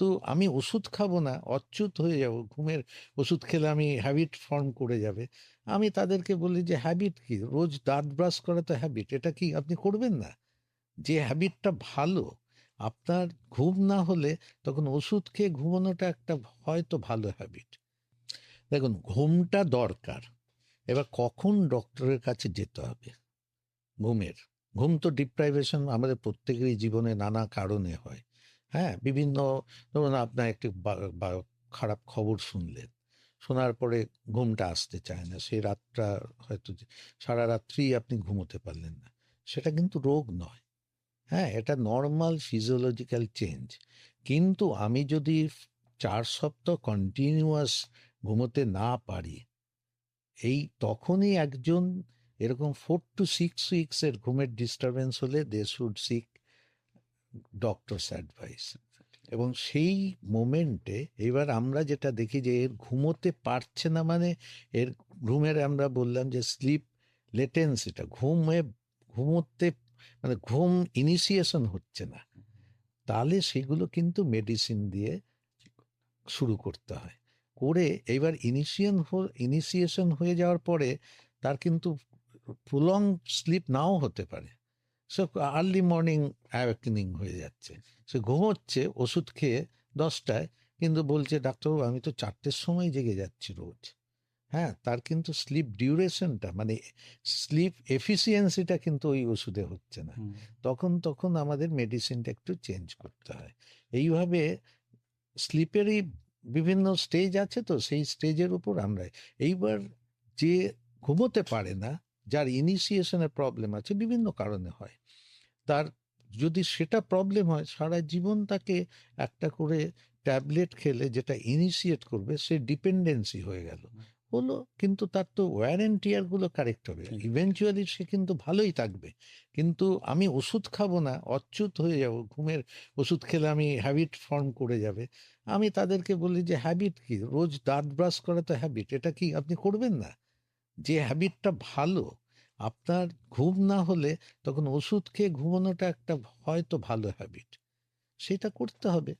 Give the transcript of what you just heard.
কিন্তু আমি ওষুধ খাবো না, অচ্যুত হয়ে যাব, ঘুমের ওষুধ খেলে আমি হ্যাবিট ফর্ম করে যাবে। আমি তাদেরকে বলি যে হ্যাবিট কি, রোজ দাঁত ব্রাশ করা তো হ্যাবিট, এটা কি আপনি করবেন না? যে হ্যাবিটটা ভালো, আপনার ঘুম না হলে তখন ওষুধ খেয়ে ঘুমানোটা একটা হয়তো ভালো হ্যাবিট। দেখুন, ঘুমটা দরকার। এবার কখন ডক্টরের কাছে যেতে হবে ঘুমের? ঘুম তো ডিপ্রাইভেশন আমাদের প্রত্যেকেরই জীবনে নানা কারণে হয়। হ্যাঁ, বিভিন্ন, ধরুন আপনার একটি খারাপ খবর শুনলেন, শোনার পরে ঘুমটা আসতে চায় না, সেই রাতটা হয়তো সারা রাত্রি আপনি ঘুমোতে পারলেন না, সেটা কিন্তু রোগ নয়। হ্যাঁ, এটা নর্মাল ফিজিওলজিক্যাল চেঞ্জ। কিন্তু আমি যদি 4 সপ্তাহ কন্টিনিউয়াস ঘুমোতে না পারি, এই তখনই একজন এরকম 4 to 6 উইক্সের ঘুমের ডিস্টারবেন্স হলে they should seek doctor's advice. এবং সেই মোমেন্টে এবার আমরা যেটা দেখি যে এর ঘুমোতে পারছে না, মানে এর ঘুমের আমরা বললাম যে স্লিপ লেটেন্সিটা, ঘুমোতে মানে ঘুম ইনিশিয়েশন হচ্ছে না, তাহলে সেগুলো কিন্তু মেডিসিন দিয়ে শুরু করতে হয়। করে এবার ইনিশিয়েশন হয়ে যাওয়ার পরে তার কিন্তু প্রলং স্লিপ নাও হতে পারে। সে আর্লি মর্নিং অ্যাওয়েকেনিং হয়ে যাচ্ছে, সে ঘুমোচ্ছে ওষুধ খেয়ে 10টায়, কিন্তু বলছে ডাক্তারবাবু আমি তো 4টের সময় জেগে যাচ্ছি রোজ। হ্যাঁ, তার কিন্তু স্লিপ ডিউরেশনটা মানে স্লিপ এফিসিয়েন্সিটা কিন্তু ওই ওষুধে হচ্ছে না। তখন আমাদের মেডিসিনটা একটু চেঞ্জ করতে হয়। এইভাবে স্লিপেরই বিভিন্ন স্টেজ আছে, তো সেই স্টেজের উপর আমরা এইবার, যে ঘুমোতে পারে না, যার ইনিশিয়েশনের প্রবলেম আছে, বিভিন্ন কারণে হয়, তার যদি সেটা প্রবলেম হয়, সারা জীবন তাকে একটা করে ট্যাবলেট খেলে যেটা ইনিশিয়েট করবে, সে ডিপেন্ডেন্সি হয়ে গেল হলো, কিন্তু তার তো ওয়্যার অ্যান্ড টিয়ার গুলো কারেক্ট হবে, ইভেনচুয়ালি সে কিন্তু ভালোই থাকবে। কিন্তু আমি ওষুধ খাবো না, অচ্যুত হয়ে যাব, ঘুমের ওষুধ খেলে আমি হ্যাবিট ফর্ম করে যাবে। আমি তাদেরকে বলি যে হ্যাবিট কি, রোজ দাঁত ব্রাশ করা তো হ্যাবিট, এটা কি আপনি করবেন না? যে হ্যাবিটটা ভালো, আপনার ঘুম না হলে তখন ওষুধ খেয়ে ঘুমানোটা একটা হয়তো ভালো হ্যাবিট, সেটা করতে হবে।